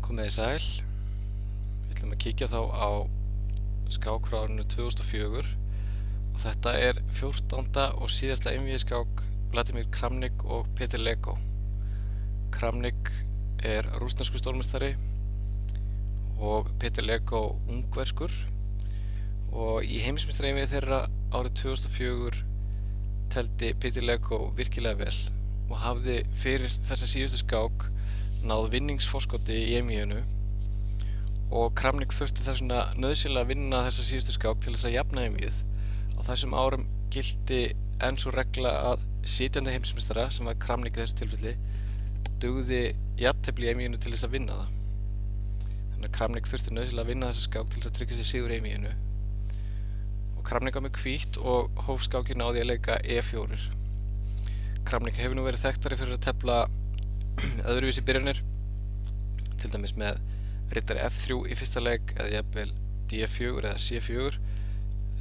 Komið þið sæl. Við ætlum að kíkja þá á skák frá árinu 2004 og þetta er 14. og síðasta einvígiskák Vladimir Kramnik og Petr Leko. Kramnik er rússneskur stórmeistari og Petr Leko ungverskur, og í heimsmeistaraeinvígi þeirra árið 2004 teldi Petr Leko virkilega vel og hafði fyrir þessa síðustu skák náð vinningsforskoti í einvíginu, og Kramnik þurfti þess vegna nauðsynlega að vinna þessa síðustu skák til þess að jafna einvígið. Á þessum árum gilti enn sú regla að sitjandi heimsmeistara, sem var Kramnik í þessu tilfelli, dugði jafntefli í einvíginu til þess að vinna það. Þannig að Kramnik þurfti nauðsynlega að vinna þessa skák til þess að tryggja sér sigur í einvíginu. Og Kramnik var með hvítt og hóf skákinn á því að leika E4. Kramnik hefur nú verið þekktari fyrir að tefla öðruvísi byrjanir, til dæmis með riddari F3 í fyrsta leik eða jafnvel D4 eða C4,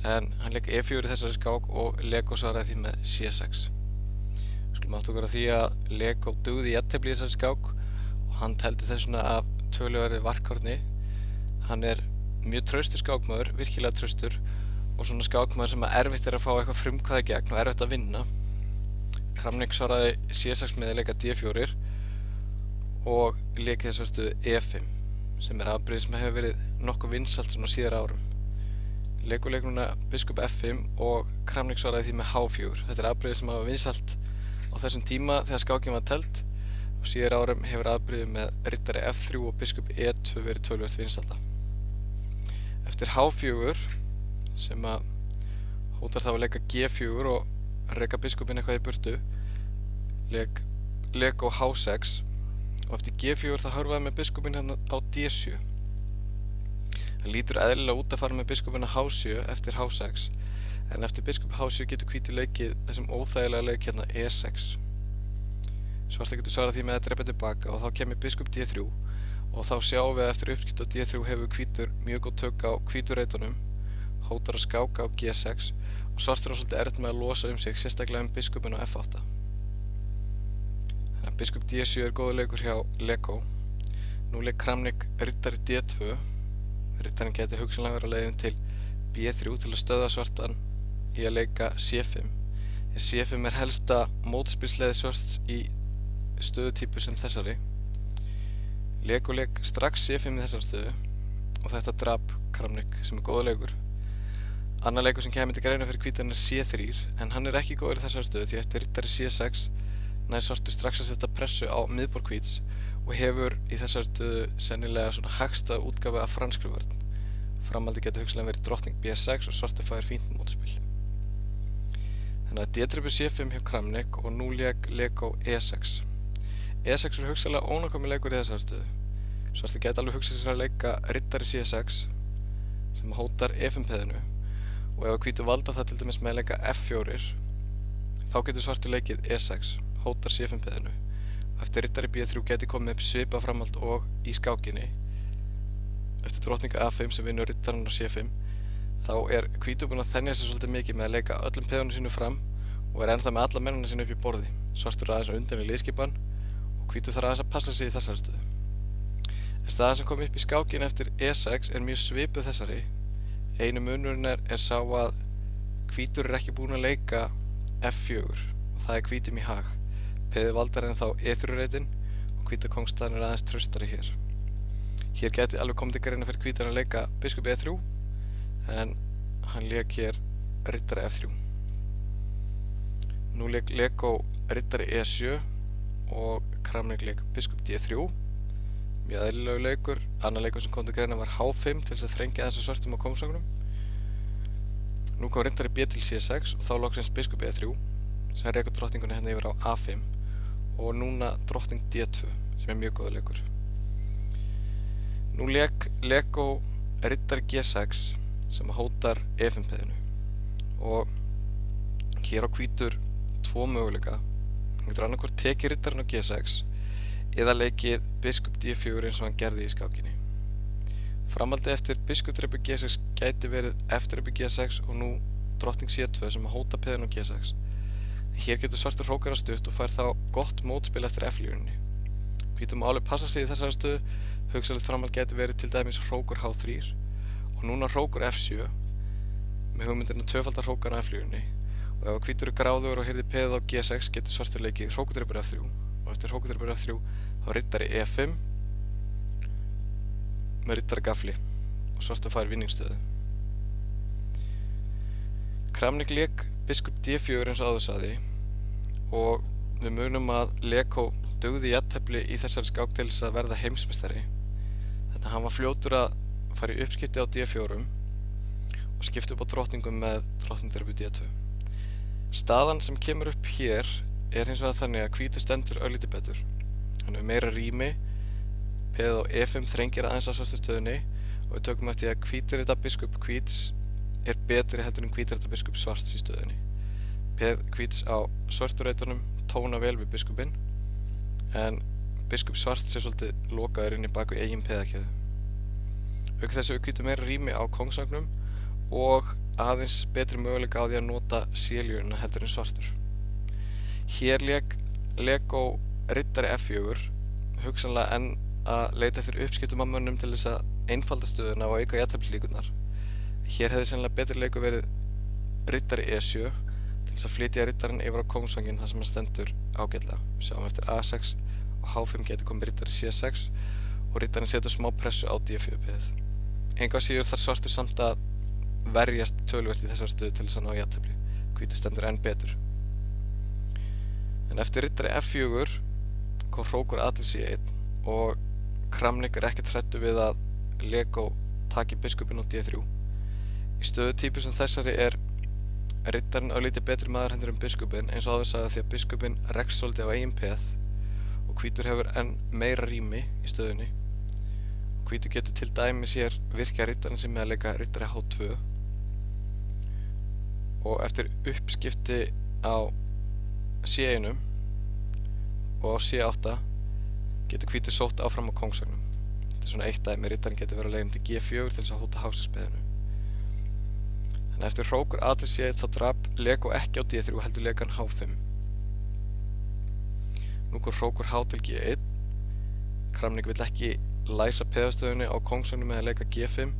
en hann leik E4 í þessari skák og Leko svaraði því með C6. Við skulum átta okkur á því að Leko dugði jafntefli í þessari skák og hann teldi þessuna af töluverði varkárni. Hann er mjög traustur skákmaður, virkilega traustur, og svona skákmaður sem erfitt er að fá eitthvað frumkvæði gegn og erfitt að vinna. Kramnik svaraði C6 með að leika D4 og leikið þessu stöðu E5, sem er afbrigði sem hefur verið nokkuð vinsælt svona síðar árum. Leko leik núna biskup F5 og Kramnik svaraði því með H4. Þetta er afbrigði sem hafa vinsælt á þessum tíma þegar skákin var telt, og síðar árum hefur afbrigði með riddari F3 og biskup E2 verið töluvert vinsælta. Eftir H4, sem að hótar þá að leika G4 og reka biskupinn eitthvað í burtu, leik Leko H6, og eftir G4 þá hörfaði með biskupinn hérna á D7. Það lítur eðlilega út að fara með biskupinn á H7 eftir H6, en eftir biskup H7 getur hvítur leikið þessum óþægilega leik hérna E6. Svarta getur svarað því með að drepa tilbaka og þá kemur biskup D3, og þá sjáum við eftir uppskipt á D3 hefur hvítur mjög góð tök á hvíturreitunum, hótar að skáka á G6, og svartur á svolítið erfitt með að losa sig, sérstaklega biskupinn á F8. Þannig að biskup D7 er góður leikur hjá Leko. Nú leik Kramnik riddari D2. Riddarinn geti hugsanlega verið á leiðin til B3 til að stöðva svartan í að leika C5. C5 er helsta mótspilsleiði svarts í stöðutípu sem þessari. Leko leik strax C5 í þessari stöðu og þetta drap Kramnik, sem er góður leikur. Annar leikur sem kemur til greina fyrir hvítan er C3, en hann er ekki góður í þessari stöðu því eftir riddari C6 nær svartur strax að setja pressu á miðborð hvíts og hefur í þessari stöðu sennilega svona hagstæða útgáfu af franskri vörn. Framhaldi getur hugsanlega verið drottning B6 og svartur fær fínt mótspil. Þannig að D-tripu C5 hjá Kramnik og nú leik Leko E6. E6 er hugsanlega ónákvæmur leikur í þessari stöðu. Svartur geti alveg hugsað sér að leika riddari C6 sem hótar E5-peðinu, og ef hvítur valda það til dæmis með að leika F4, þá getur svartur leikið E6, hótar C5-peðinu, og eftir riddari B3 geti komið upp svipað framhald og í skákinni. Eftir drottninga A5 sem vinnur riddarinn á C5, þá er hvítur búinn að þenja sig svolítið mikið með að leika öllum peðunum sínu fram og er ennþá með alla mennina sínu upp í borði. Svartur aðeins á undan í liðskipan og hvítur þarf aðeins að passa sig í þessari stöðu. En staðan sem kom upp í skákinni eftir E6 er mjög svipuð þessari. Einu munurinn er sá að hvítur er ekki búinn að leika F4 og það er hvítum í hag. Peði valdar en þá E3-reitin og hvíta kóngstaðan er aðeins traustari hér. Hér geti alveg komið til greina fyrir hvítan að leika biskup E3, en hann leik hér riddari F3. Nú leik Leko riddari E7 og Kramnik leik biskup D3. Mjög eðlilegur leikur. Annar leikur sem kom til greina var H5 til þess að þrengja þessu svartum á kóngsvagnum. Nú kom riddari B til C6 og þá loksins biskup E3 sem rekur drottningunni hérna yfir á A5, og núna drottning D2 sem er mjög góður leikur. Nú leik Leko riddari G6 sem hótar E5-peðinu, og hér á hvítur tvo möguleika. Hann getur annarkvort tekið riddarinn á G6 eða leikið biskup D4 eins og hann gerði í skákinni. Framhaldi eftir biskup drepi G6 gæti verið F-drepi G6 og nú drottning C2 sem hóta peðinu á G6. Hér getur svartur hrókara stutt og fær þá gott mótspil eftir F-línunni. Hvítur má alveg passa sig í þessari stöðu, hugsanlegt framhald gæti verið til dæmis hrókur H3 og núna hrókur F7 með hugmyndina tvöfaldar hrókana F-línunni, og ef hvítur er gráðugur og hirði peðið á G6 getur svartur leikið hrókudrepur F3, og eftir hrókudrepur F3 þá riddari E5 með riddara gafli og svartur fær vinningsstöðu. Kramnik lék biskup D4 eins og áður sagði, og við munum að Leko dugði jafntefli í þessari skák til þess að verða heimsmeistari, þannig að hann var fljótur að fara í uppskipti á D4 og skipta upp á drottningum með drottningdrepu D2. Staðan sem kemur upp hér er hins vegar þannig að hvítur stendur örlítið betur. Hann hefur meira rými, peðið á E5 þrengir aðeins að svartu stöðunni, og við tökum eftir að hvítirrita biskup hvíts er betri heldur en hvítirrita biskup svarts í stöðunni. Peð hvíts á svörtureitunum tóna vel við biskupinn, en biskup svarts er svolítið lokaður inn í baku eigin peðakeðu. Auk þess að við hvítum meira rými á kongsvagnum og aðeins betri möguleika á því að nota C-línuna heldur en svartur. Hér lék Leko riddari F4, hugsanlega enn að leita eftir uppskiptum af mönnum til þess að einfalda stöðuna og auka jafnteflislíkurnar. Hér hefði sennilega betri leikur verið riddari E7 til þess að flytja riddarinn yfir á kongsvanginn þar sem hann stendur ágætlega. Við sjáum eftir A6 og H5 getur komið riddari C6 og riddarinn setur smá pressu á D4 peðið. Engu að síður þarf svartur samt að verjast töluvert í þessari stöðu til þess að ná jafntefli. Hvítur stendur enn betur. En eftir riddari F4 kom hrókur A til C1 og Kramnik er ekkert hræddur við að Leko taki biskupinn á D3. Í stöðu típu sem þessari er riddarinn örlítið betri maður heldur en biskupinn, eins og áður sagði, því að biskupinn rekst svolítið á eigin peð og hvítur hefur enn meira rými í stöðunni. Hvítur getur til dæmis hér virkjað riddarinn sem með að leika riddari H2, og eftir uppskipti á C1 og á C8 getur hvítur sótt áfram á kongsvagnum. Þetta er svona eitt dæmi, riddarinn getur verið á leiðinni til G4 til þess að hóta H6-peðinu. Þannig eftir hrókur A til C1 þá drap Leko ekki á D3 heldur leik hann H5. Nú kom hrókur H til G1. Kramnik vill ekki læsa peðastöðunni á kongsvagnum með að leika G5,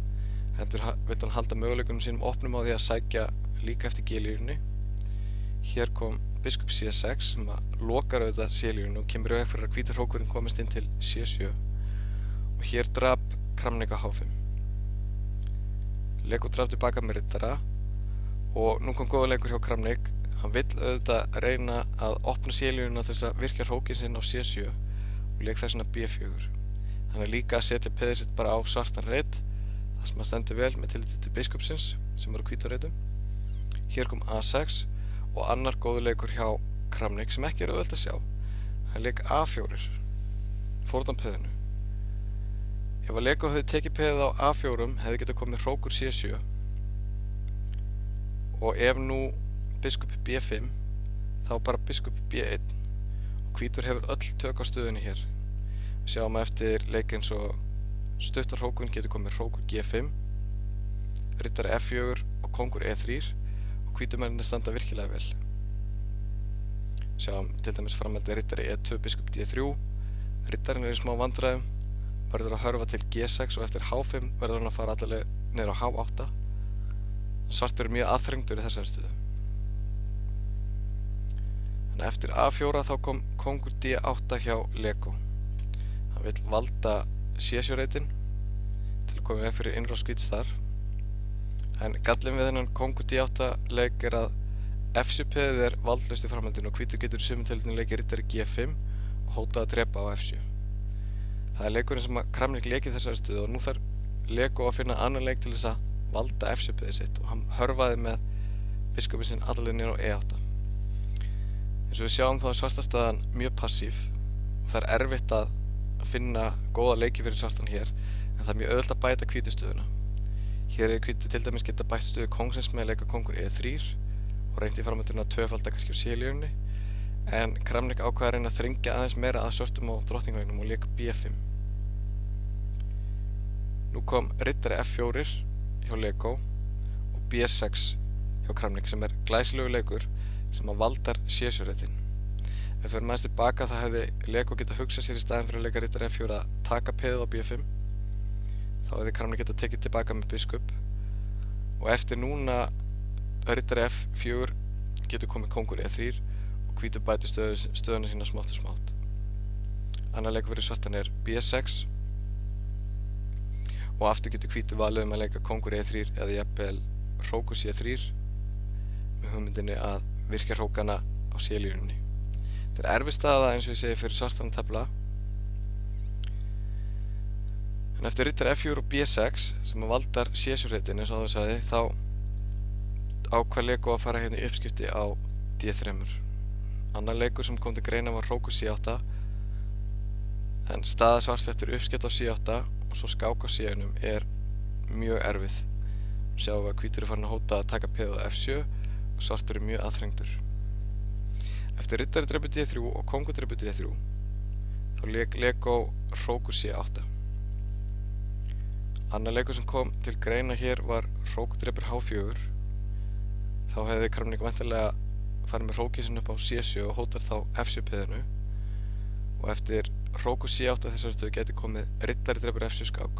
heldur vill hann halda möguleikunum sínum opnum á því að sækja líka eftir G-línunni. Hér kom biskup C6 sem að lokar auðvitað C-línunni og kemur í veg fyrir að hvíti hrókurinn komist inn til C7, og hér drap Kramnik á H5. Leko draf tilbaka með riddara og nú kom góða leikur hjá Kramnik. Hann vill auðvitað reyna að opna C-línuna til þess að virkja hrókinn sinn á C7 og lék þess vegna B4. Hann er líka að setja peðið sitt bara á svartan reit, þar sem hann stendur vel með tilliti til biskupsins sem eru hvítu reitum. Hér kom A6 og annar góður leikur hjá Kramnik sem ekki er auðvelt að sjá. Hann lék A4, fórnan peðinu. Ef að Leko hefði tekið peðið á A4 hefði getað komið hrókur C7, og ef nú biskup B5 þá bara biskup B1, og hvítur hefur öll tök á stöðunni hér. Við sjáum eftir leik eins og stuttar hrókun getur komið hrókur G5, riddari F4 og kongur E3, og hvítumennir standa virkilega vel. Sjáum til dæmis framhaldi riddari E2 biskup D3, riddarinn er í smá vandræðum, verður að hörfa til G6 og eftir H5 verður hann að fara allavega niður á H8. Svartur er mjög aðþrengdur í þessari stöðu. Þannig eftir A4 þá kom kongur D8 hjá Leko. Hann vill valda C7-reitin til að koma veg fyrir innrás hvíts þar. En gallinn við þennan kongur D8 leik er að F7-peðið er valdlaust í framhaldinu og hvítur getur í sumum tilfellum leikið riddari G5 og hótað að drepa á F7. Það er leikurinn sem að Kramnik leik í þessari stöðu og nú þarf Leko að finna annan leik til þess að valda F7-peðið sitt, og hann hörfaði með biskupinn sinn allavega niður á E8. Eins og við sjáum þá er svartastaðan mjög passív og það er erfitt að finna góða leiki fyrir svartan hér, en það er mjög auðvelt að bæta hvítu stöðuna. Hér er hvítu til dæmis geta bætt stöðu kongsins með að leika kongur E3 og reyndi í framhaldinu að tvöfalda kannski á C-línunni, en Kramnik ákvað að reyna að þrengja aðeins meira að svörtum á drottningvagnum og lék B5. Nú kom riddari F4 hjá Leko og B6 hjá Kramnik sem er glæsilegur leikur sem að valdar C7-reitin. Ef Ef við förum aðeins tilbaka þá hefði Lego getað hugsað sér í staðinn fyrir að leika riddari F4 að taka peðið á B5. Þá hefði Kramnik getað tekið tilbaka með biskup. Og eftir núna riddari F4 getur komið kóngur E3 og hvítur bætir stöðuna sína smátt og smátt. Annar leikur fyrir svartan er B6 og aftur getur hvítur valið að leika kóngur E3 eða jafnvel hrókur C3 með hugmyndinni að virkja hrókana á C-línunni. Þetta er erfið staða eins og ég segi fyrir svartan að tefla. En eftir riddari F4 og B6 sem valdar C7-reitin eins og áður sagði, þá ákvað Lego að fara hérna í uppskipti á D3. Annar leikur sem kom til greina var hrókur C8 en staða svarts eftir uppskipt á C8 og svo skák á C1 er mjög erfið. Sjáum við að hvítur er farin að hóta að taka peðið á F7 og svartur er mjög aðþrengdur. Eftir riddari drepur D3 og kóngur drepur D3 þá lék Lego hrókur C8. Annar leikur sem kom til greina hér var hrókur drepur H4. Þá hefði Kramnik væntanlega farið með hrókinn sinn upp á C7 og hótar þá F7 peðinu. Og eftir hrókur C8 þessari stöðu geti komið riddari drepur F7 skák.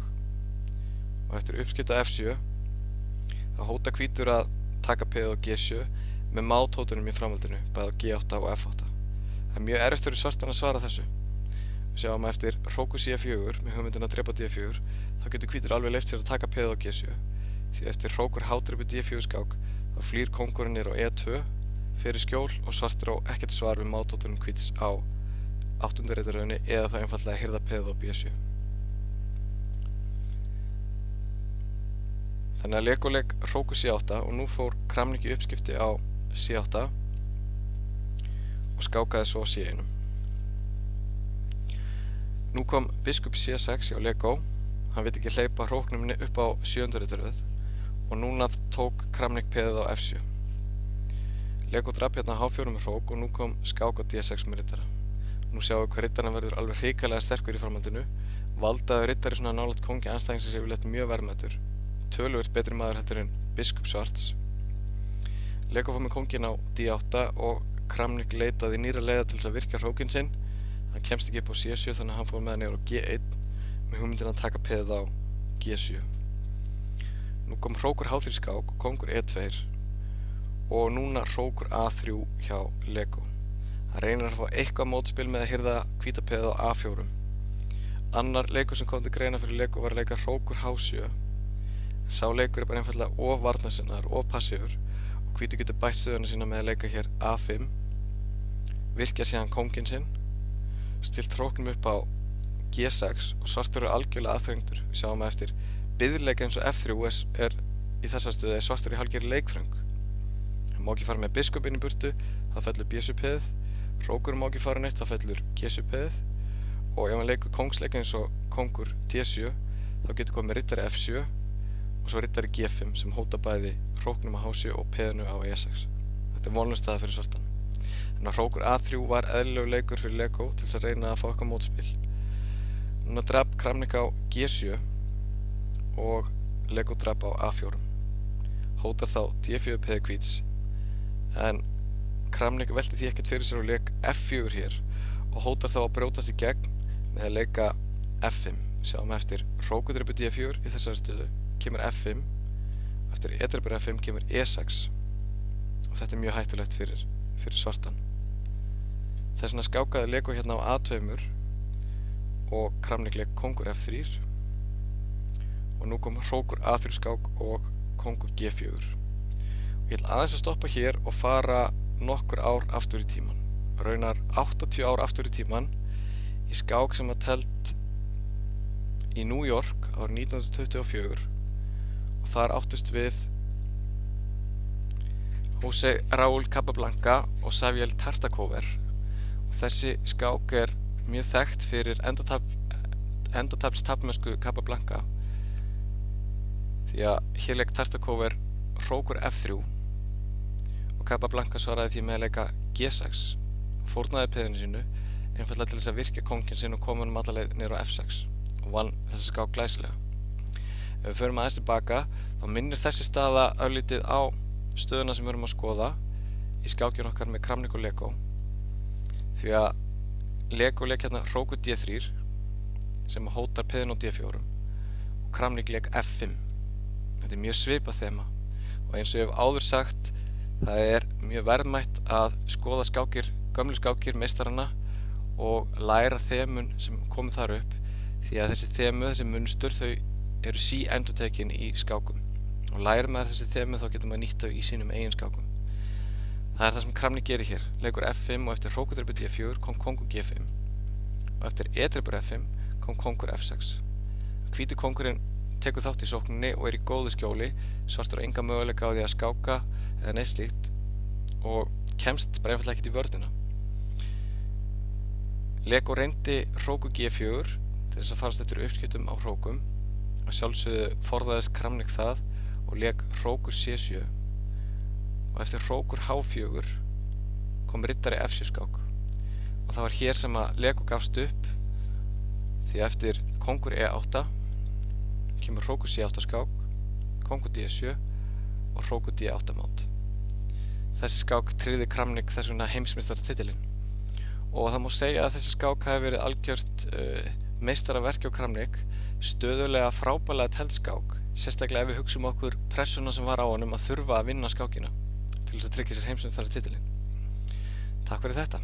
Og eftir uppskipta F7 þá hóta hvítur að taka peðið á G7 með máthótunum í framhaldinu, bæði á G8 og F8. Það er mjög erfitt fyrir svartan að svara þessu. Við sjáum að eftir hrókur C4 með hugmyndina að drepa D4 þá getur hvítur alveg leyft sér að taka peðið á G7 því eftir hrókur H drepur D4 skák þá flýr kóngurinn niður á E2 fyrir skjól og svartur á ekkert svar við máthótunum hvíts á 8. reitarröðinni eða þá einfaldlega hirða peðið á B7. Þannig að Lego leik hrókur C8 og nú fór Kramnik í uppskipti á C8 og skákaði svo á C1. Nú kom biskup C6 hjá Lego, hann vill ekki hleypa hróknum upp á 7. reitarröð og núna tók Kramnik peðið á F7. Lego drap hérna H4 með hrók og nú kom skák á D6 með riddara. Nú sjáum við hvað riddarinn verður alveg hrikalega sterkur í framhaldinu. Valdaður riddari svona nálægt kóngi andstæðingsins er yfirleitt mjög verðmætur. Töluvert betri maður heldur en biskup svarts. Lego fór með kónginn á D8 og Kramnik leitaði nýra leiða til þess að virkja hrókinn sinn. Hann kemst ekki upp á C7 þannig að hann fór með hann niður á G1 með hugmyndina að taka peðið á G7. Nú kom hrókur H3 skák og kóngur E2 og núna hrókur A3 hjá Lego. Hann reynir að fá eitthvað mótspil með að hirða hvíta peðið á A4. Annar leikur sem kom til greina fyrir Lego var að leika hrókur H7. Sá leikur er bara einfaldlega of varnarsinnaður, of passífur og hvítur getur bætt stöðuna sína með að leika hér A5, virkja síðan kónginn sinn, stilt hróknum upp á G6 og svartur er algjörlega aðþrengdur. Við sjáum að eftir biðleika eins og F3 er í þessar stöðu svartur í hálfgerð leikþröng. Hann má ekki fara með biskupinn í burtu, þá fellur B7 peðið, hrókurinn má ekki fara neitt, þá fellur G7 peðið og ef hann leikur kóngsleika eins og kóngur D7 þá getur komið riddari F7 og svo riddari G5 sem hóta bæði hróknum á H7 og peðinu á E6. Þetta er vonlaus staða fyrir svartan. En að hrókur A3 var eðlilegur leikur fyrir Lego til þess að reyna að fá eitthvað mótspil. Núna drap Kramnik á G7 og Lego drap á A4. Hótar þá D4 peði hvíts en Kramnik velti því ekkert fyrir sér og leik F4 hér og hótar þá að brjótast í gegn með að leika F5. Sjáum eftir hrókur drepur D4 í þessari stöðu kemur F5, eftir E-drepur F5 kemur E6 og þetta er mjög hættulegt fyrir svartan. Þess vegna skákaði Lego hérna á A2 og Kramnik leik kóngur F3 og nú kom hrókur A3 skák og kóngur G4. Og ég ætla aðeins að stoppa hér og fara nokkur ár aftur í tíman. Raunar 80 ár aftur í tíman í skák sem var teflt í New York árið 1924 og þar áttust við José Raúl Capablanca og Xavier Tartakover. Og þessi skák er mjög þekkt fyrir endataflstaflmennsku Capablanca því að hér leik Tartakover hrókur F3 og Capablanca svaraði því með að leika G6 og fórnaði peðinu sínu einfaldlega til þess að virkja kónginn sinn og koma honum alla leið niður á F6 og vann þessi skák glæsilega. Ef við förum aðeins tilbaka þá minnir þessi staða örlítið á stöðuna sem við erum að skoða í skákjunum okkar með Kramnik og Lego því að Lego lék hérna hrókur D3 sem hótar piðin á D4 og Kramnik lék F5. Þetta er mjög svipað þema og eins og ég hef áður sagt, það er mjög verðmætt að skoða skákir, gömlu skákir meistaranna og læra þemun sem komið þar upp, því að þessi munstur, þau eru síendurtekin í skákum og lærir maður þessi þemu þá getur maður nýtt þau í sínum eigin skákum. Það er það sem Kramnik gerir hér, leikur F5 og eftir hrókudreipi D4 kom kóngur G5 og eftir e-dreipur F5 kom kóngur F6. Hvíti kóngurinn tekur þátt í sókninni og er í góðu skjóli, svartur á enga möguleika á því að skáka eða neitt slíkt og kemst bara einfaldlega ekkert í vörnina. Lego reyndi hrókur G4 til þess að farast eftir uppskiptum á hrókum og sjálfsögðu forðaðist Kramnik það og lék hrókur C7 og eftir hrókur H4 kom riddari F7 skák og það var hér sem að Lego gafst upp, því að eftir kóngur E8 kemur hrókur C8 skák, kóngur D7 og hrókur D8 mát. Þessi skák tryggði Kramnik þess vegna heimsmeistaratitilinn og það má segja að þessi skák hafi verið algjört meistaraverk hjá Kramnik, stöðulega frábærlega tefld skák, sérstaklega ef við hugsum okkur pressuna sem var á honum að þurfa að vinna skákina til þess að tryggja sér heimsmeistaratitilinn. Takk fyrir þetta.